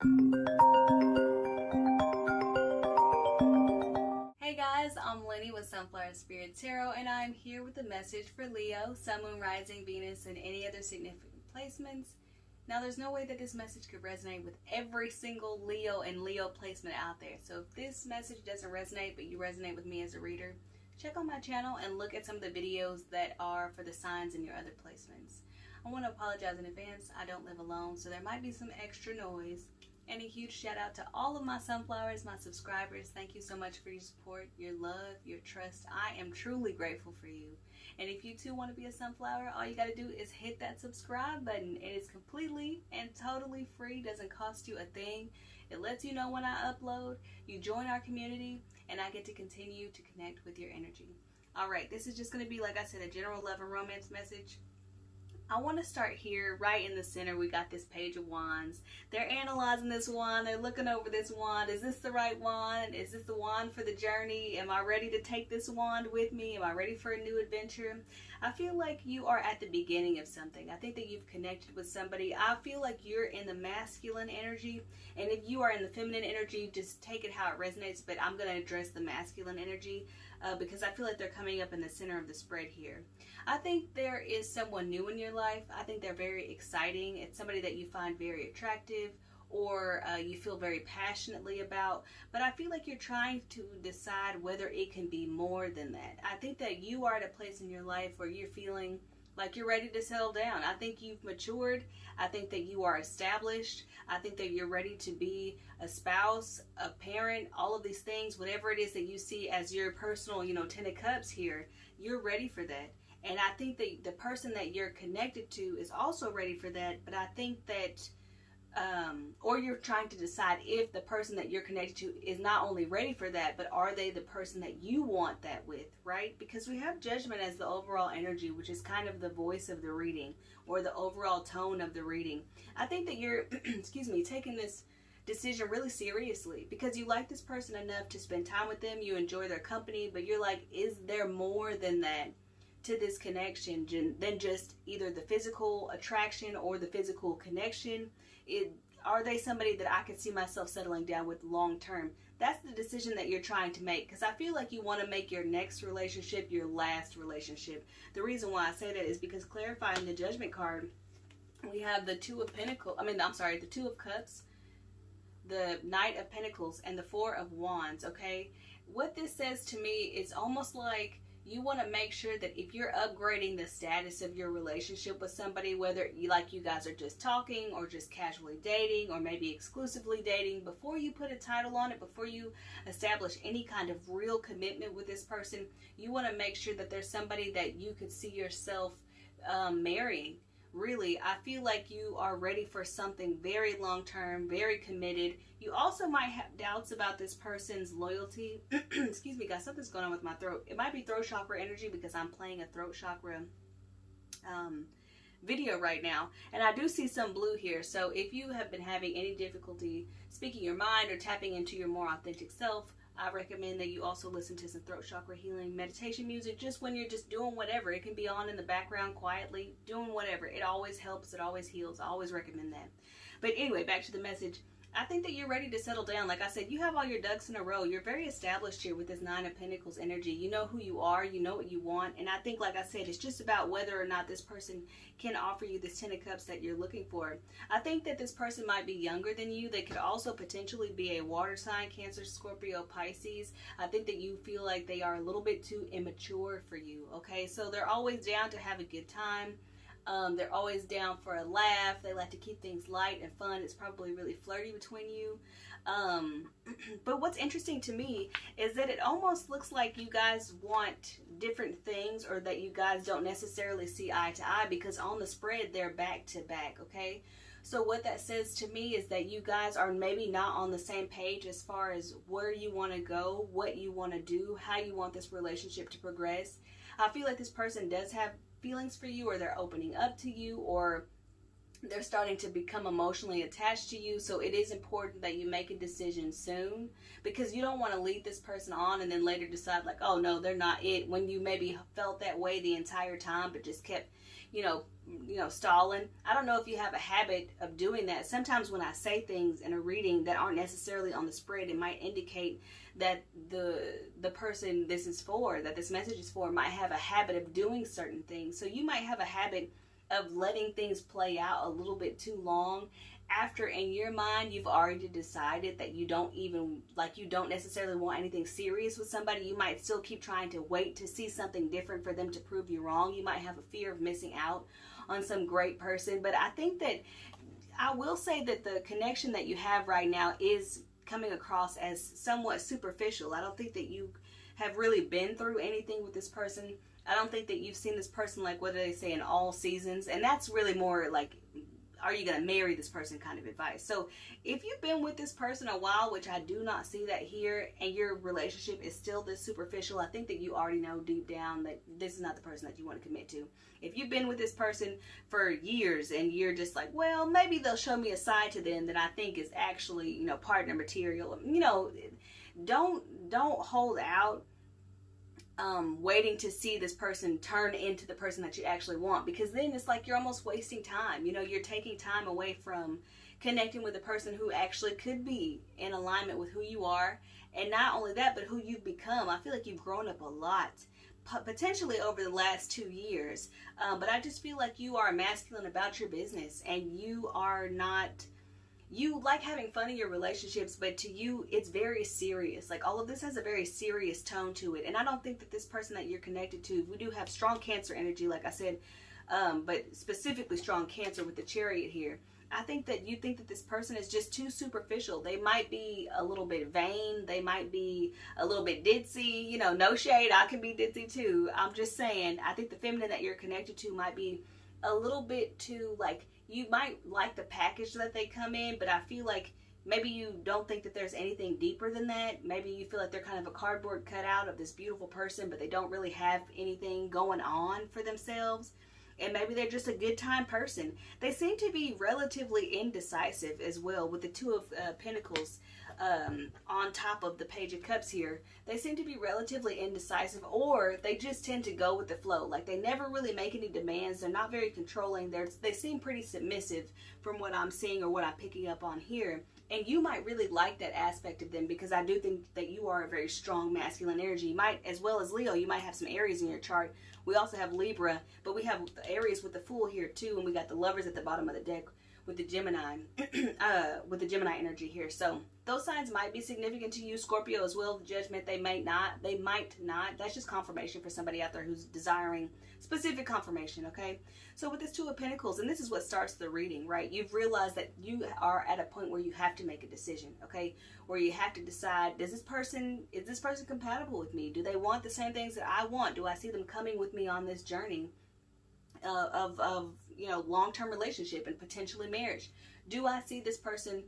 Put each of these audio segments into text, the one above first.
Hey guys, I'm Lynnie with Sunflower Spirit Tarot, and I'm here with a message for Leo, Sun, Moon, Rising, Venus, and any other significant placements. Now, there's no way that this message could resonate with every single Leo and Leo placement out there. So if this message doesn't resonate, but you resonate with me as a reader, check on my channel and look at some of the videos that are for the signs in your other placements. I want to apologize in advance. I don't live alone, so there might be some extra noise. And a huge shout out to all of my sunflowers, my subscribers. Thank you so much for your support, your love, your trust. I am truly grateful for you. And if you too want to be a sunflower, all you got to do is hit that subscribe button. It is completely and totally free. Doesn't cost you a thing. It lets you know when I upload. You join our community, and I get to continue to connect with your energy. All right, this is just going to be, like I said, a general love and romance message. I want to start here right in the center. We got this Page of Wands. They're analyzing this wand. They're looking over this wand. Is this the right wand? Is this the wand for the journey? Am I ready to take this wand with me? Am I ready for a new adventure? I feel like you are at the beginning of something. I think that you've connected with somebody. I feel like you're in the masculine energy. And if you are in the feminine energy, just take it how it resonates. But I'm going to address the masculine energy because I feel like they're coming up in the center of the spread here. I think there is someone new in your life. I think they're very exciting. It's somebody that you find very attractive or you feel very passionately about. But I feel like you're trying to decide whether it can be more than that. I think that you are at a place in your life where you're feeling like you're ready to settle down. I think you've matured. I think that you are established. I think that you're ready to be a spouse, a parent, all of these things, whatever it is that you see as your personal, Ten of Cups here, you're ready for that. And I think that the person that you're connected to is also ready for that. But I think that, or you're trying to decide if the person that you're connected to is not only ready for that, but are they the person that you want that with, right? Because we have Judgment as the overall energy, which is kind of the voice of the reading or the overall tone of the reading. I think that you're, taking this decision really seriously because you like this person enough to spend time with them. You enjoy their company, but you're like, is there more than that to this connection than just either the physical attraction or the physical connection? Are they somebody that I could see myself settling down with long term? That's the decision that you're trying to make, because I feel like you want to make your next relationship your last relationship. The reason why I say that is because clarifying the Judgment card, we have the Two of Cups, the Knight of Pentacles, and the Four of Wands, okay? What this says to me is almost like you want to make sure that if you're upgrading the status of your relationship with somebody, whether you guys are just talking or just casually dating or maybe exclusively dating, before you put a title on it, before you establish any kind of real commitment with this person, you want to make sure that there's somebody that you could see yourself marrying. Really, I feel like you are ready for something very long-term, very committed. You also might have doubts about this person's loyalty. Excuse me, guys, something's going on with my throat. It might be throat chakra energy because I'm playing a throat chakra video right now. And I do see some blue here. So if you have been having any difficulty speaking your mind or tapping into your more authentic self, I recommend that you also listen to some throat chakra healing meditation music just when you're just doing whatever. It can be on in the background quietly, doing whatever. It always helps. It always heals. I always recommend that. But anyway, back to the message. I think that you're ready to settle down. Like I said, you have all your ducks in a row. You're very established here with this Nine of Pentacles energy. You know who you are. You know what you want. And I think, like I said, it's just about whether or not this person can offer you this Ten of Cups that you're looking for. I think that this person might be younger than you. They could also potentially be a water sign, Cancer, Scorpio, Pisces. I think that you feel like they are a little bit too immature for you, okay? So they're always down to have a good time. They're always down for a laugh. They like to keep things light and fun. It's probably really flirty between you. But what's interesting to me is that it almost looks like you guys want different things, or that you guys don't necessarily see eye to eye, because on the spread they're back to back, okay? So what that says to me is that you guys are maybe not on the same page as far as where you want to go, what you want to do, how you want this relationship to progress. I feel like this person does have feelings for you, or they're opening up to you, or they're starting to become emotionally attached to you. So it is important that you make a decision soon, because you don't want to lead this person on and then later decide like, oh no, they're not it, when you maybe felt that way the entire time but just kept stalling. I don't know if you have a habit of doing that. Sometimes when I say things in a reading that aren't necessarily on the spread, it might indicate that the person that this message is for might have a habit of doing certain things. So you might have a habit of letting things play out a little bit too long, after in your mind you've already decided that you don't necessarily want anything serious with somebody. You might still keep trying to wait to see something different for them to prove you wrong. You might have a fear of missing out on some great person. But I think that I will say that the connection that you have right now is coming across as somewhat superficial. I don't think that you have really been through anything with this person. I don't think that you've seen this person, like, what do they say, in all seasons. And that's really more like, are you going to marry this person kind of advice. So if you've been with this person a while, which I do not see that here, and your relationship is still this superficial, I think that you already know deep down that this is not the person that you want to commit to. If you've been with this person for years and you're just like, well, maybe they'll show me a side to them that I think is actually, partner material, don't hold out waiting to see this person turn into the person that you actually want, because then it's like you're almost wasting time. You're taking time away from connecting with a person who actually could be in alignment with who you are, and not only that, but who you've become. I feel like you've grown up a lot, potentially over the last 2 years, but I just feel like you are masculine about your business, and you like having fun in your relationships, but to you, it's very serious. Like, all of this has a very serious tone to it. And I don't think that this person that you're connected to, we do have strong Cancer energy, like I said, but specifically strong Cancer with the Chariot here. I think that you think that this person is just too superficial. They might be a little bit vain. They might be a little bit ditzy. No shade. I can be ditzy too. I'm just saying, I think the feminine that you're connected to might be a little bit too, like, you might like the package that they come in, but I feel like maybe you don't think that there's anything deeper than that. Maybe you feel like they're kind of a cardboard cutout of this beautiful person, but they don't really have anything going on for themselves. And maybe they're just a good time person. They seem to be relatively indecisive as well, with the Two of Pentacles on top of the Page of Cups here. They seem to be relatively indecisive, or they just tend to go with the flow. Like, they never really make any demands. They're not very controlling. They seem pretty submissive from what I'm seeing or what I'm picking up on here. And you might really like that aspect of them, because I do think that you are a very strong masculine energy. You might, as well as Leo, you might have some Aries in your chart. We also have Libra, but we have the Aries with the Fool here too, and we got the Lovers at the bottom of the deck with the Gemini, with the Gemini energy here. So those signs might be significant to you. Scorpio as well, the Judgment, they might not. That's just confirmation for somebody out there who's desiring specific confirmation, okay? So with this Two of Pentacles, and this is what starts the reading, right? You've realized that you are at a point where you have to make a decision, okay? Where you have to decide, is this person compatible with me? Do they want the same things that I want? Do I see them coming with me on this journey of long-term relationship and potentially marriage? Do I see this person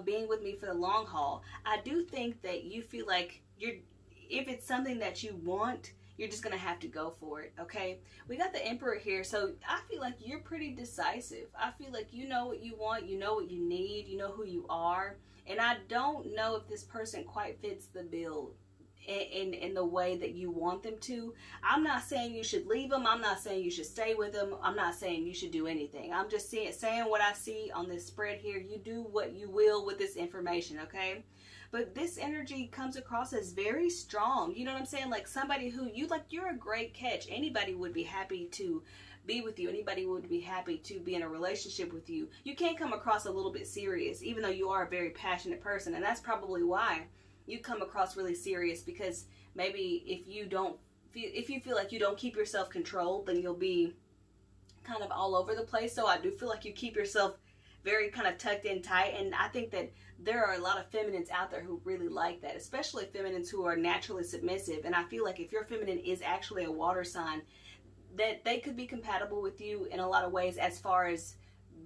being with me for the long haul? I do think that you feel like if it's something that you want, you're just going to have to go for it, okay? We got the Emperor here, so I feel like you're pretty decisive. I feel like you know what you want, you know what you need, you know who you are, and I don't know if this person quite fits the bill in the way that you want them to. I'm not saying you should leave them. I'm not saying you should stay with them. I'm not saying you should do anything. I'm just saying what I see on this spread here. You do what you will with this information, okay? But this energy comes across as very strong. You know what I'm saying? Like somebody who you're a great catch. Anybody would be happy to be with you. Anybody would be happy to be in a relationship with you. You can't come across a little bit serious, even though you are a very passionate person. And that's probably why you come across really serious, because maybe if you feel like you don't keep yourself controlled, then you'll be kind of all over the place. So I do feel like you keep yourself very kind of tucked in tight, and I think that there are a lot of feminines out there who really like that, especially feminines who are naturally submissive. And I feel like if your feminine is actually a water sign, that they could be compatible with you in a lot of ways, as far as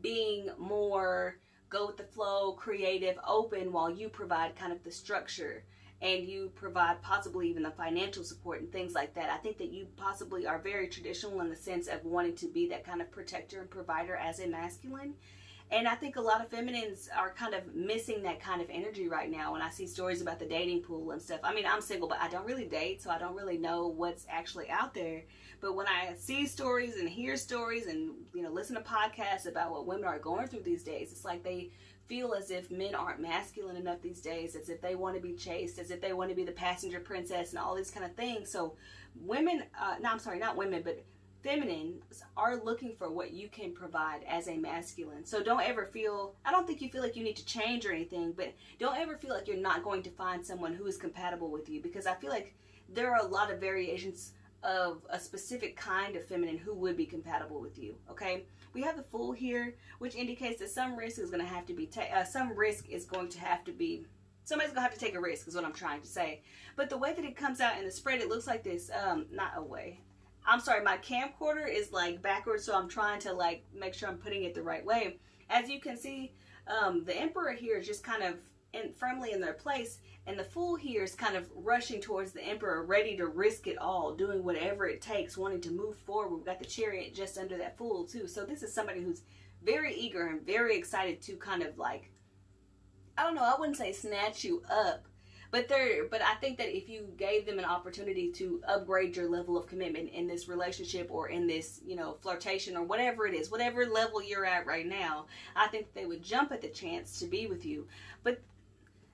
being more go with the flow, creative, open, while you provide kind of the structure and you provide possibly even the financial support and things like that. I think that you possibly are very traditional in the sense of wanting to be that kind of protector and provider as a masculine. And I think a lot of feminines are kind of missing that kind of energy right now. When I see stories about the dating pool and stuff, I mean, I'm single, but I don't really date, so I don't really know what's actually out there. But when I see stories and hear stories and, you know, listen to podcasts about what women are going through these days, it's like they feel as if men aren't masculine enough these days, as if they want to be chased, as if they want to be the passenger princess and all these kind of things. So women, not women, but feminines are looking for what you can provide as a masculine. So don't ever feel, I don't think you feel like you need to change or anything, but don't ever feel like you're not going to find someone who is compatible with you, because I feel like there are a lot of variations of a specific kind of feminine who would be compatible with you. Okay, we have the Fool here, which indicates that some risk is going to have to be somebody's going to have to take a risk, is what I'm trying to say. But the way that it comes out in the spread, it looks like this. I'm sorry, my camcorder is like backwards, so I'm trying to like make sure I'm putting it the right way. As you can see, the Emperor here is just kind of firmly in their place, and the Fool here is kind of rushing towards the Emperor, ready to risk it all, doing whatever it takes, wanting to move forward. We've got the Chariot just under that Fool too. So this is somebody who's very eager and very excited to kind of like, I don't know, I wouldn't say snatch you up, but I think that if you gave them an opportunity to upgrade your level of commitment in this relationship or in this, you know, flirtation or whatever it is, whatever level you're at right now, I think that they would jump at the chance to be with you. But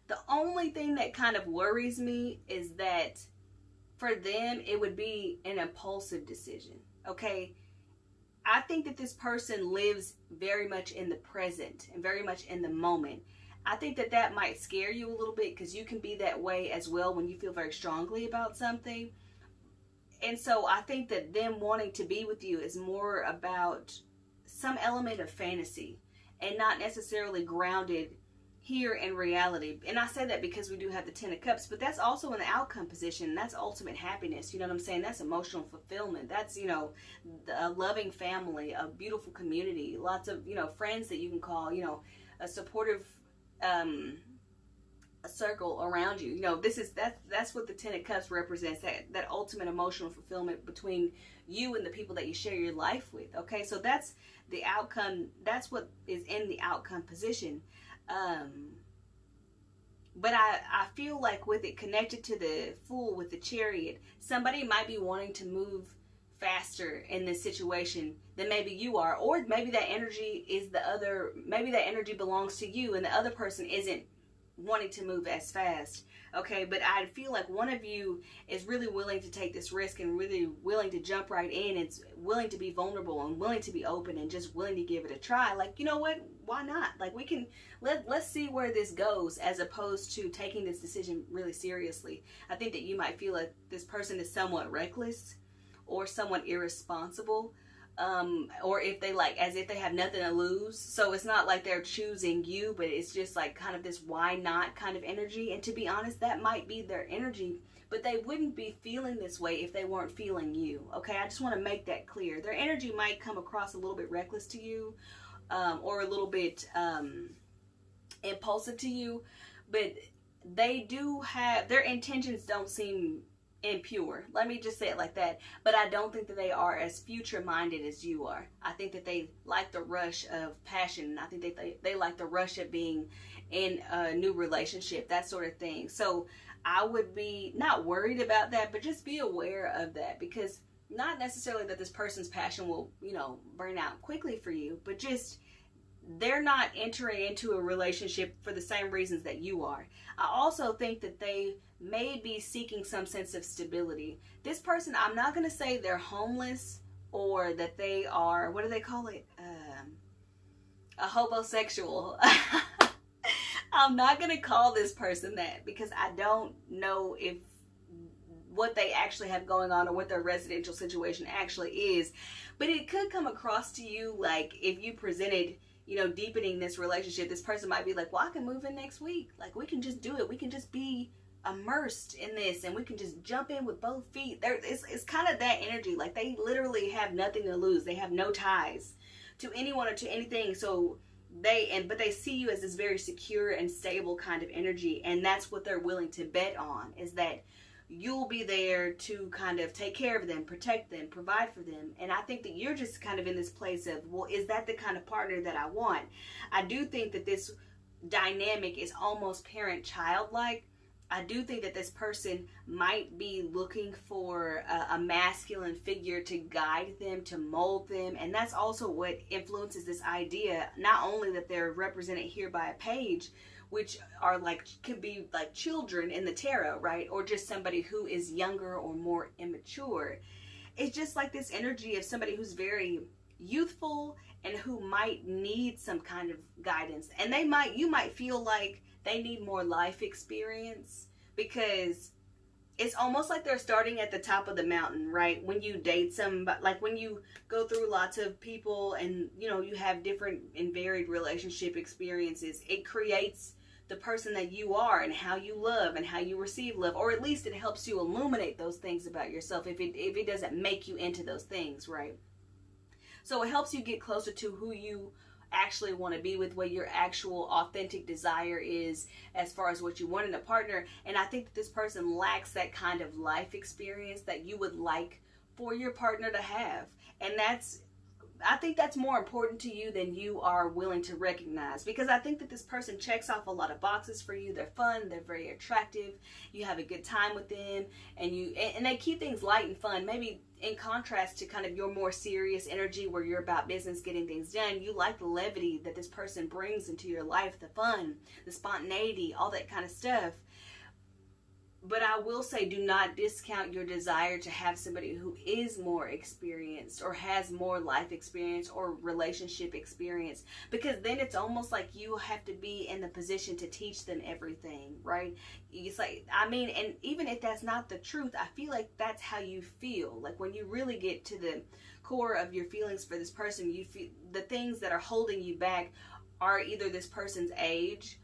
the only thing that kind of worries me is that for them, it would be an impulsive decision. Okay, I think that this person lives very much in the present and very much in the moment. I think that that might scare you a little bit, because you can be that way as well when you feel very strongly about something. And so I think that them wanting to be with you is more about some element of fantasy and not necessarily grounded here in reality. And I say that because we do have the Ten of Cups, but that's also in the outcome position. That's ultimate happiness. You know what I'm saying? That's emotional fulfillment. That's, you know, a loving family, a beautiful community, lots of, you know, friends that you can call, you know, a supportive a circle around you. You know, that's what the Ten of Cups represents, that ultimate emotional fulfillment between you and the people that you share your life with. Okay, so that's the outcome. That's what is in the outcome position. But I feel like with it connected to the Fool with the Chariot, somebody might be wanting to move faster in this situation than maybe you are, or maybe that energy is maybe that energy belongs to you and the other person isn't wanting to move as fast. Okay, but I feel like one of you is really willing to take this risk and really willing to jump right in. It's willing to be vulnerable and willing to be open and just willing to give it a try. Like, you know what? Why not? Like, we can let's see where this goes, as opposed to taking this decision really seriously. I think that you might feel like this person is somewhat reckless or somewhat irresponsible, or if they as if they have nothing to lose. So it's not like they're choosing you, but it's just like kind of this why not kind of energy. And to be honest, that might be their energy, but they wouldn't be feeling this way if they weren't feeling you. Okay, I just want to make that clear. Their energy might come across a little bit reckless to you, or a little bit impulsive to you, but they do have, their intentions don't seem impure. Let me just say it like that. But I don't think that they are as future minded as you are. I think that they like the rush of passion. I think they like the rush of being in a new relationship, that sort of thing. So I would be not worried about that, but just be aware of that, because not necessarily that this person's passion will, you know, burn out quickly for you, but just they're not entering into a relationship for the same reasons that you are. I also think that they may be seeking some sense of stability. This person, I'm not going to say they're homeless or that they are, what do they call it? A hobosexual. I'm not going to call this person that, because I don't know if what they actually have going on or what their residential situation actually is. But it could come across to you like if you presented, you know, deepening this relationship, this person might be like, well, I can move in next week. Like, we can just do it. We can just be immersed in this and we can just jump in with both feet. It's kind of that energy. Like, they literally have nothing to lose. They have no ties to anyone or to anything. So but they see you as this very secure and stable kind of energy. And that's what they're willing to bet on, is that you'll be there to kind of take care of them, protect them, provide for them. And I think that you're just kind of in this place of, well, is that the kind of partner that I want? I do think that this dynamic is almost parent-child like. I do think that this person might be looking for a masculine figure to guide them, to mold them. And that's also what influences this idea, not only that they're represented here by a page, which are like, could be like children in the tarot, right? Or just somebody who is younger or more immature. It's just like this energy of somebody who's very youthful and who might need some kind of guidance. And you might feel like they need more life experience, because it's almost like they're starting at the top of the mountain, right? When you date somebody, like when you go through lots of people and, you know, you have different and varied relationship experiences, it creates the person that you are and how you love and how you receive love, or at least it helps you illuminate those things about yourself if it doesn't make you into those things, right? So it helps you get closer to who you actually want to be with, what your actual authentic desire is as far as what you want in a partner. And I think that this person lacks that kind of life experience that you would like for your partner to have. And I think that's more important to you than you are willing to recognize, because I think that this person checks off a lot of boxes for you. They're fun, they're very attractive, you have a good time with them, and they keep things light and fun, maybe in contrast to kind of your more serious energy where you're about business, getting things done. You like the levity that this person brings into your life, the fun, the spontaneity, all that kind of stuff. But I will say, do not discount your desire to have somebody who is more experienced or has more life experience or relationship experience, because then it's almost like you have to be in the position to teach them everything, right? It's like, I mean, and even if that's not the truth, I feel like that's how you feel. Like when you really get to the core of your feelings for this person, you feel the things that are holding you back are either this person's age,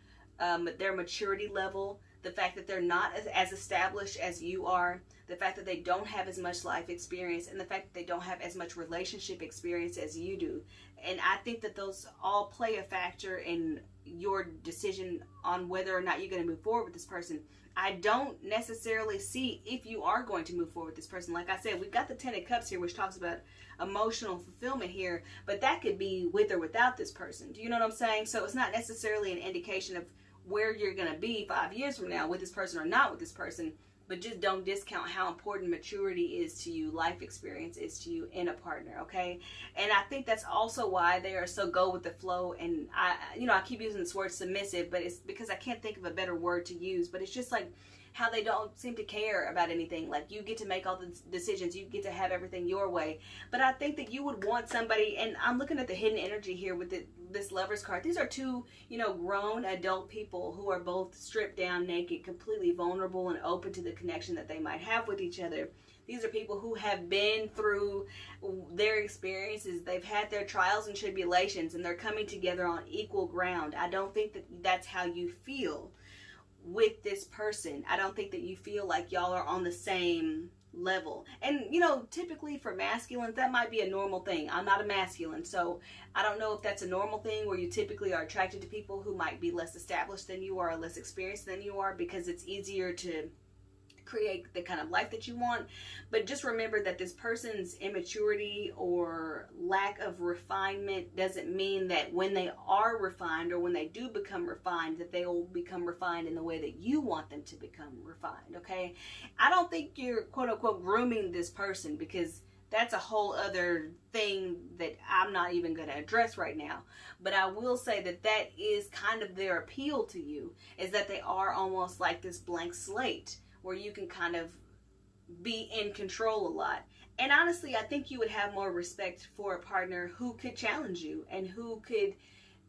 their maturity level, the fact that they're not as established as you are, the fact that they don't have as much life experience, and the fact that they don't have as much relationship experience as you do. And I think that those all play a factor in your decision on whether or not you're going to move forward with this person. I don't necessarily see if you are going to move forward with this person. Like I said, we've got the Ten of Cups here, which talks about emotional fulfillment here, but that could be with or without this person. Do you know what I'm saying? So it's not necessarily an indication of where you're going to be 5 years from now with this person or not with this person, but just don't discount how important maturity is to you, life experience is to you in a partner, okay? And I think that's also why they are so go with the flow. And I keep using this word submissive, but it's because I can't think of a better word to use, but it's just like how they don't seem to care about anything. Like, you get to make all the decisions, you get to have everything your way. But I think that you would want somebody, and I'm looking at the hidden energy here with this Lovers card. These are two, grown adult people who are both stripped down, naked, completely vulnerable, and open to the connection that they might have with each other. These are people who have been through their experiences. They've had their trials and tribulations, and they're coming together on equal ground. I don't think that that's how you feel with this person. I don't think that you feel like y'all are on the same level. And typically for masculines, that might be a normal thing. I'm not a masculine, so I don't know if that's a normal thing where you typically are attracted to people who might be less established than you are, or less experienced than you are, because it's easier to create the kind of life that you want. But just remember that this person's immaturity or lack of refinement doesn't mean that when they are refined, or when they do become refined, that they will become refined in the way that you want them to become refined, okay? I don't think you're quote unquote grooming this person, because that's a whole other thing that I'm not even going to address right now. But I will say that that is kind of their appeal to you, is that they are almost like this blank slate where you can kind of be in control a lot. And honestly, I think you would have more respect for a partner who could challenge you and who could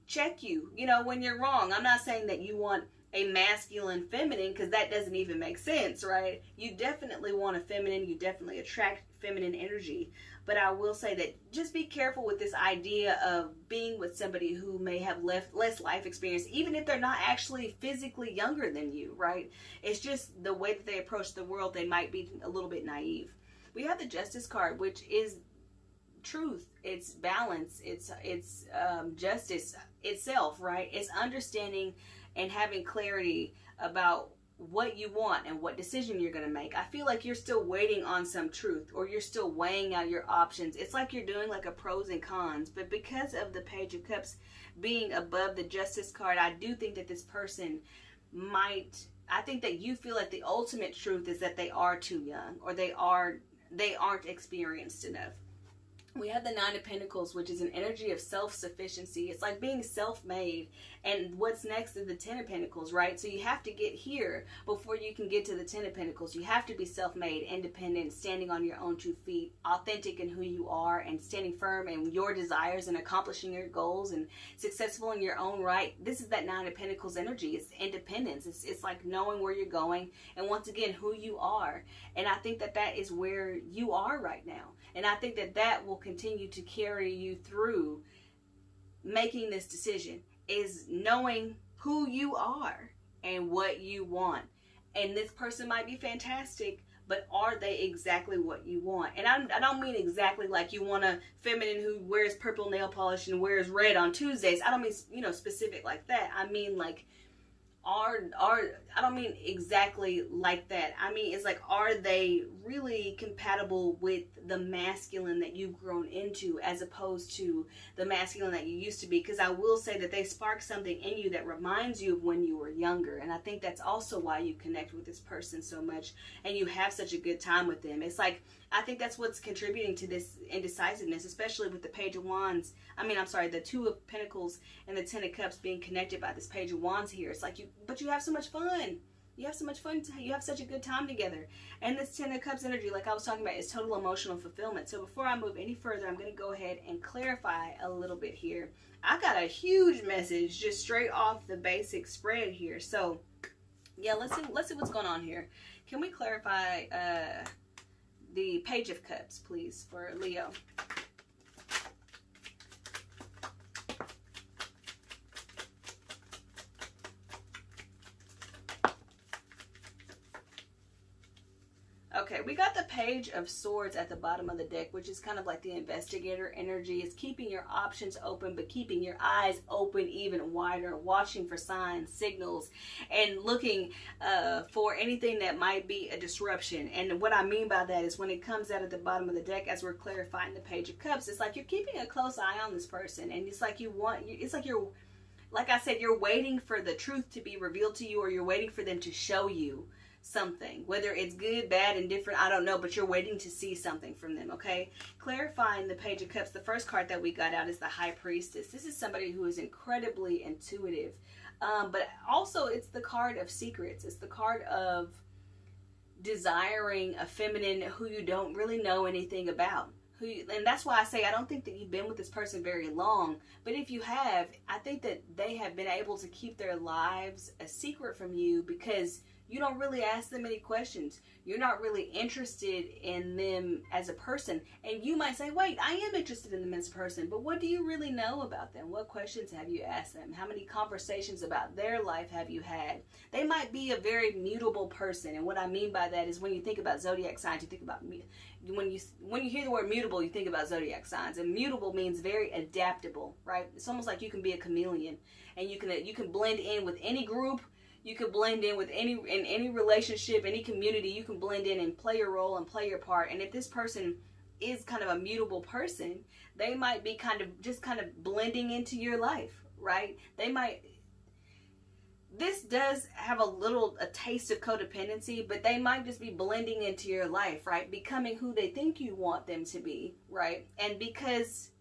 check you, when you're wrong. I'm not saying that you want a masculine feminine, because that doesn't even make sense, right? You definitely want a feminine. You definitely attract feminine energy. But I will say that just be careful with this idea of being with somebody who may have less life experience, even if they're not actually physically younger than you, right? It's just the way that they approach the world. They might be a little bit naive. We have the Justice card, which is truth, it's balance, it's justice itself, right? It's understanding and having clarity about what you want and what decision you're going to make. I feel like you're still waiting on some truth, or you're still weighing out your options. It's like you're doing like a pros and cons, but because of the Page of Cups being above the Justice card, I do think that this person I think that you feel like the ultimate truth is that they are too young, or they aren't experienced enough. We have the Nine of Pentacles, which is an energy of self-sufficiency. It's like being self-made. And what's next is the Ten of Pentacles, right? So you have to get here before you can get to the Ten of Pentacles. You have to be self-made, independent, standing on your own 2 feet, authentic in who you are, and standing firm in your desires and accomplishing your goals and successful in your own right. This is that Nine of Pentacles energy. It's independence. It's like knowing where you're going, and once again, who you are. And I think that that is where you are right now. And I think that that will continue to carry you through making this decision, is knowing who you are and what you want. And this person might be fantastic, but are they exactly what you want? And I don't mean exactly like you want a feminine who wears purple nail polish and wears red on Tuesdays. I don't mean, specific like that. I mean like, I don't mean exactly like that. I mean, it's like, are they really compatible with the masculine that you've grown into, as opposed to the masculine that you used to be? Because I will say that they spark something in you that reminds you of when you were younger. And I think that's also why you connect with this person so much and you have such a good time with them. It's like, I think that's what's contributing to this indecisiveness, especially with the Page of Wands. The Two of Pentacles and the Ten of Cups being connected by this Page of Wands here. It's like but you have so much fun. You have so much fun. You have such a good time together. And this Ten of Cups energy, like I was talking about, is total emotional fulfillment. So before I move any further, I'm going to go ahead and clarify a little bit here. I got a huge message just straight off the basic spread here. So yeah, let's see what's going on here. Can we clarify the Page of Cups, please, for Leo? Okay, we got the Page of Swords at the bottom of the deck, which is kind of like the investigator energy. It's keeping your options open, but keeping your eyes open even wider, watching for signs, signals, and looking for anything that might be a disruption. And what I mean by that is when it comes out at the bottom of the deck, as we're clarifying the Page of Cups, it's like you're keeping a close eye on this person, and it's like like I said, you're waiting for the truth to be revealed to you, or you're waiting for them to show you something, whether it's good, bad, indifferent, I don't know, but you're waiting to see something from them. Okay, clarifying the Page of Cups, the first card that we got out is the High Priestess. This is somebody who is incredibly intuitive, but also it's the card of secrets. It's the card of desiring a feminine who you don't really know anything about. And that's why I say I don't think that you've been with this person very long, but if you have, I think that they have been able to keep their lives a secret from you because you don't really ask them any questions. You're not really interested in them as a person. And you might say, wait, I am interested in them as a person, but what do you really know about them? What questions have you asked them? How many conversations about their life have you had? They might be a very mutable person. And what I mean by that is when you think about zodiac signs, you think about when you hear the word mutable, you think about zodiac signs. And mutable means very adaptable, right? It's almost like you can be a chameleon, and you can blend in with any group. You can blend in with any relationship, any community. You can blend in and play your role and play your part. And if this person is kind of a mutable person, they might be kind of blending into your life, right? This does have a taste of codependency, but they might just be blending into your life, right? Becoming who they think you want them to be, right? And because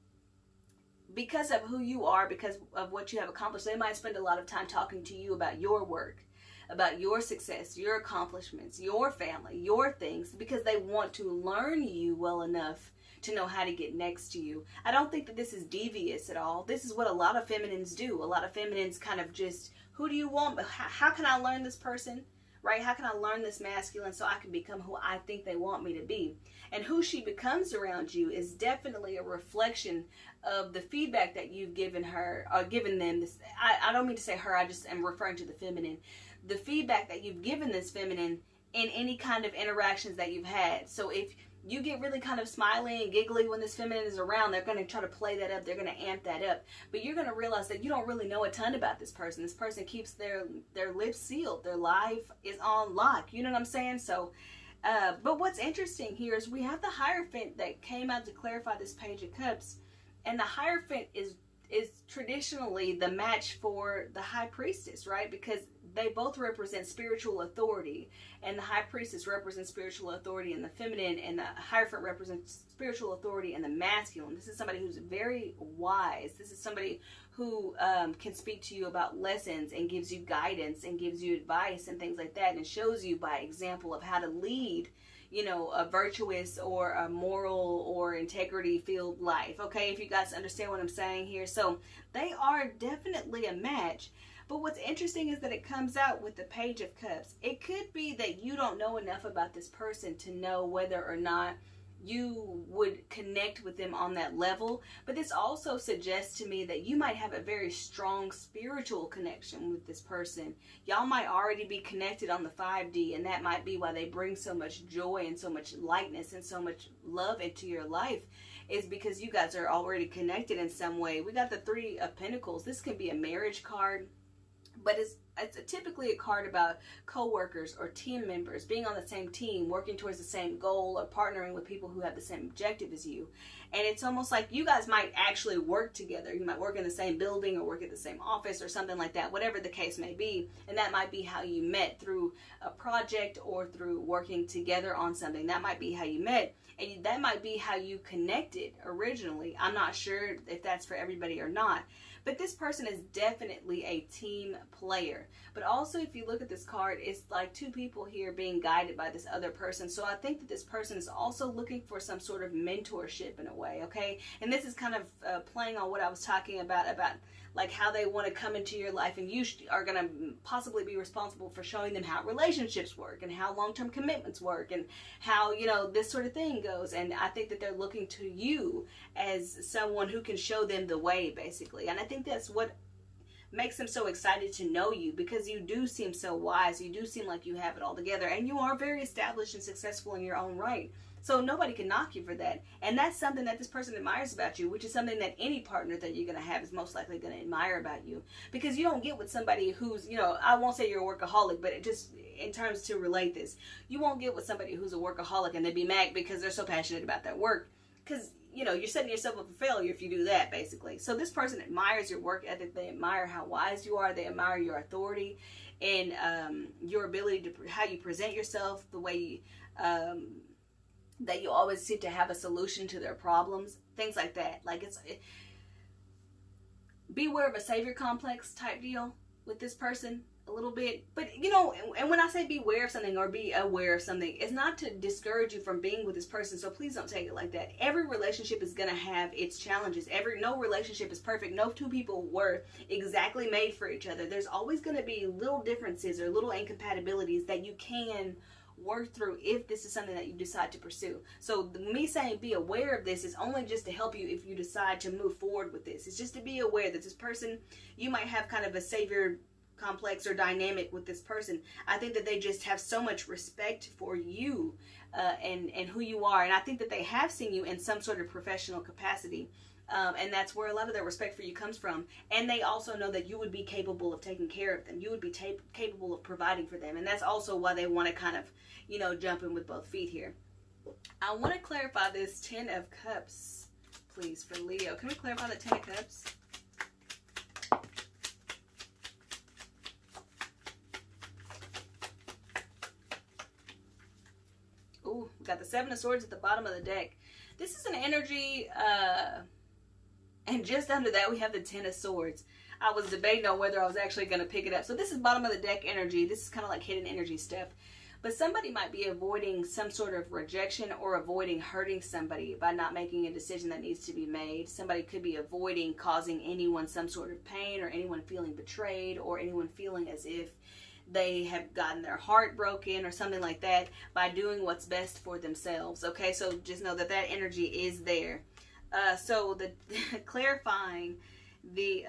of who you are, because of what you have accomplished, they might spend a lot of time talking to you about your work, about your success, your accomplishments, your family, your things, because they want to learn you well enough to know how to get next to you. I don't think that this is devious at all. This is what a lot of feminines do. A lot of feminines kind of just, who do you want? How can I learn this person? Right? How can I learn this masculine so I can become who I think they want me to be? And who she becomes around you is definitely a reflection of the feedback that you've given her, or given them. I don't mean to say her, I just am referring to the feminine. The feedback that you've given this feminine in any kind of interactions that you've had. So if you get really kind of smiley and giggly when this feminine is around. They're going to try to play that up. They're going to amp that up. But you're going to realize that you don't really know a ton about this person. This person keeps their lips sealed. Their life is on lock. You know what I'm saying? So, but what's interesting here is we have the Hierophant that came out to clarify this Page of Cups. And the Hierophant is traditionally the match for the High Priestess, right? Because they both represent spiritual authority, and the High Priestess represents spiritual authority in the feminine, and the Hierophant represents spiritual authority in the masculine. This is somebody who's very wise. This is somebody who can speak to you about lessons and gives you guidance and gives you advice and things like that, and shows you by example of how to lead, you know, a virtuous or a moral or integrity filled life. Okay, if you guys understand what I'm saying here. So they are definitely a match. But what's interesting is that it comes out with the Page of Cups. It could be that you don't know enough about this person to know whether or not you would connect with them on that level. But this also suggests to me that you might have a very strong spiritual connection with this person. Y'all might already be connected on the 5D, and that might be why they bring so much joy and so much lightness and so much love into your life, is because you guys are already connected in some way. We got the Three of Pentacles. This can be a marriage card, but it's typically a card about co-workers or team members, being on the same team, working towards the same goal, or partnering with people who have the same objective as you. And it's almost like you guys might actually work together. You might work in the same building or work at the same office or something like that, whatever the case may be. And that might be how you met, through a project or through working together on something. That might be how you met. And that might be how you connected originally. I'm not sure if that's for everybody or not. But this person is definitely a team player. But also, if you look at this card, it's like two people here being guided by this other person. So I think that this person is also looking for some sort of mentorship in a way, okay? And this is kind of playing on what I was talking about like how they want to come into your life, and you are going to possibly be responsible for showing them how relationships work and how long-term commitments work and how, you know, this sort of thing goes. And I think that they're looking to you as someone who can show them the way, basically. And I think that's what makes them so excited to know you, because you do seem so wise. You do seem like you have it all together, and you are very established and successful in your own right. So nobody can knock you for that. And that's something that this person admires about you, which is something that any partner that you're going to have is most likely going to admire about you. Because you don't get with somebody who's, you know, I won't say you're a workaholic, but it just in terms to relate this, you won't get with somebody who's a workaholic and they be mad because they're so passionate about their work. Because, you know, you're setting yourself up for failure if you do that, basically. So this person admires your work ethic. They admire how wise you are. They admire your authority and your ability to, how you present yourself, the way you, that you always seem to have a solution to their problems, things like that. Like beware of a savior complex type deal with this person a little bit. But, you know, and when I say beware of something or be aware of something, it's not to discourage you from being with this person. So please don't take it like that. Every relationship is going to have its challenges. No relationship is perfect. No two people were exactly made for each other. There's always going to be little differences or little incompatibilities that you can work through if this is something that you decide to pursue. So me saying be aware of this is only just to help you if you decide to move forward with this. It's just to be aware that this person, you might have kind of a savior complex or dynamic with this person. I think that they just have so much respect for you and who you are. And I think that they have seen you in some sort of professional capacity. And that's where a lot of their respect for you comes from. And they also know that you would be capable of taking care of them. You would be capable of providing for them. And that's also why they want to kind of, you know, jump in with both feet here. I want to clarify this Ten of Cups, please, for Leo. Can we clarify the Ten of Cups? Ooh, we got the Seven of Swords at the bottom of the deck. This is an energy, and just under that, we have the Ten of Swords. I was debating on whether I was actually going to pick it up. So this is bottom of the deck energy. This is kind of like hidden energy stuff. But somebody might be avoiding some sort of rejection or avoiding hurting somebody by not making a decision that needs to be made. Somebody could be avoiding causing anyone some sort of pain, or anyone feeling betrayed, or anyone feeling as if they have gotten their heart broken or something like that by doing what's best for themselves. Okay, so just know that that energy is there. So the clarifying the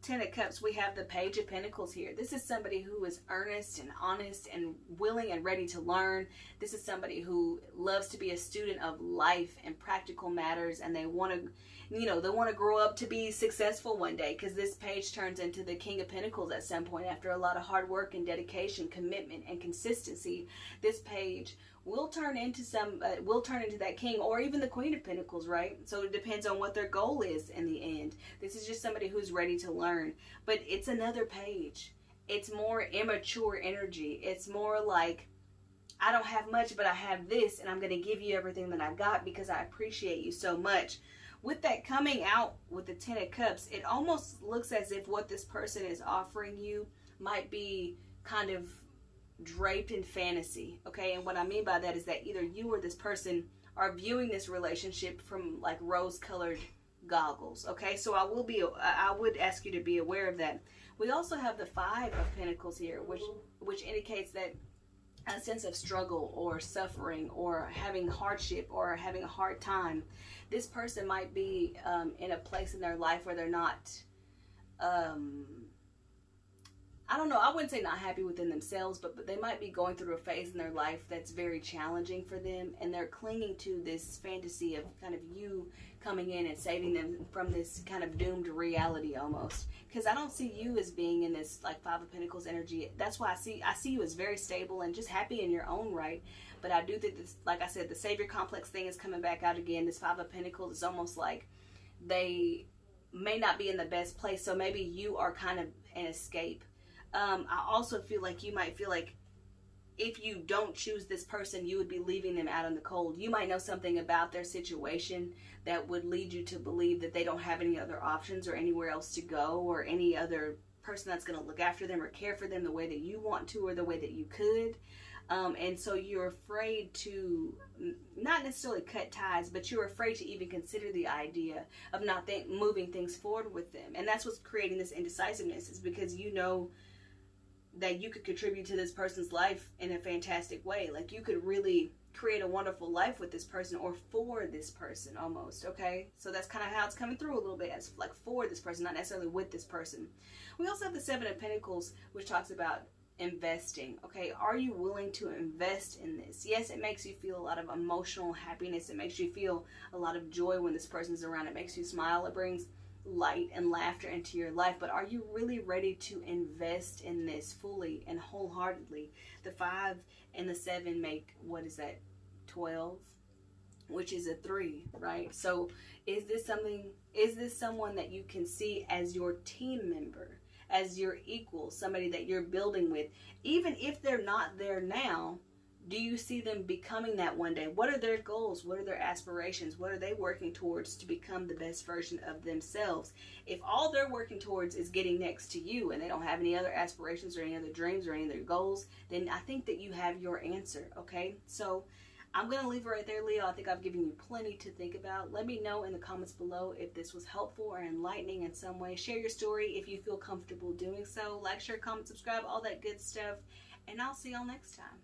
Ten of Cups, we have the Page of Pentacles here. This is somebody who is earnest and honest and willing and ready to learn. This is somebody who loves to be a student of life and practical matters, and they want to, you know, they want to grow up to be successful one day, because this page turns into the King of Pentacles at some point after a lot of hard work and dedication, commitment, and consistency. This page will turn into that king, or even the Queen of Pentacles, right? So it depends on what their goal is in the end. This is just somebody who's ready to learn, but it's another page. It's more immature energy. It's more like, I don't have much, but I have this, and I'm going to give you everything that I got because I appreciate you so much. With that coming out with the Ten of Cups, it almost looks as if what this person is offering you might be kind of draped in fantasy, okay? And what I mean by that is that either you or this person are viewing this relationship from like rose-colored goggles, okay? So I would ask you to be aware of that. We also have the Five of Pentacles here, which indicates that a sense of struggle or suffering or having hardship or having a hard time. This person might be in a place in their life where they're not I don't know, I wouldn't say not happy within themselves, but they might be going through a phase in their life that's very challenging for them, and they're clinging to this fantasy of kind of you coming in and saving them from this kind of doomed reality almost. Because I don't see you as being in this like Five of Pentacles energy. That's why I see you as very stable and just happy in your own right. But I do think this, like I said, the savior complex thing is coming back out again. This Five of Pentacles is almost like they may not be in the best place, so maybe you are kind of an escape. I also feel like you might feel like if you don't choose this person, you would be leaving them out in the cold. You might know something about their situation that would lead you to believe that they don't have any other options or anywhere else to go, or any other person that's going to look after them or care for them the way that you want to or the way that you could. And so you're afraid to not necessarily cut ties, but you're afraid to even consider the idea of not moving things forward with them. And that's what's creating this indecisiveness, is because you know that you could contribute to this person's life in a fantastic way. Like you could really create a wonderful life with this person, or for this person almost, okay? So that's kind of how it's coming through a little bit, as like for this person, not necessarily with this person. We also have the Seven of Pentacles, which talks about investing, okay? Are you willing to invest in this? Yes, it makes you feel a lot of emotional happiness. It makes you feel a lot of joy when this person's around. It makes you smile. It brings light and laughter into your life. But are you really ready to invest in this fully and wholeheartedly? The 5 and the 7 make, what is that, 12, which is a 3, right? So is this someone that you can see as your team member, as your equal, somebody that you're building with? Even if they're not there now, do you see them becoming that one day? What are their goals? What are their aspirations? What are they working towards to become the best version of themselves? If all they're working towards is getting next to you, and they don't have any other aspirations or any other dreams or any other goals, then I think that you have your answer, okay? So I'm going to leave it right there, Leo. I think I've given you plenty to think about. Let me know in the comments below if this was helpful or enlightening in some way. Share your story if you feel comfortable doing so. Like, share, comment, subscribe, all that good stuff. And I'll see y'all next time.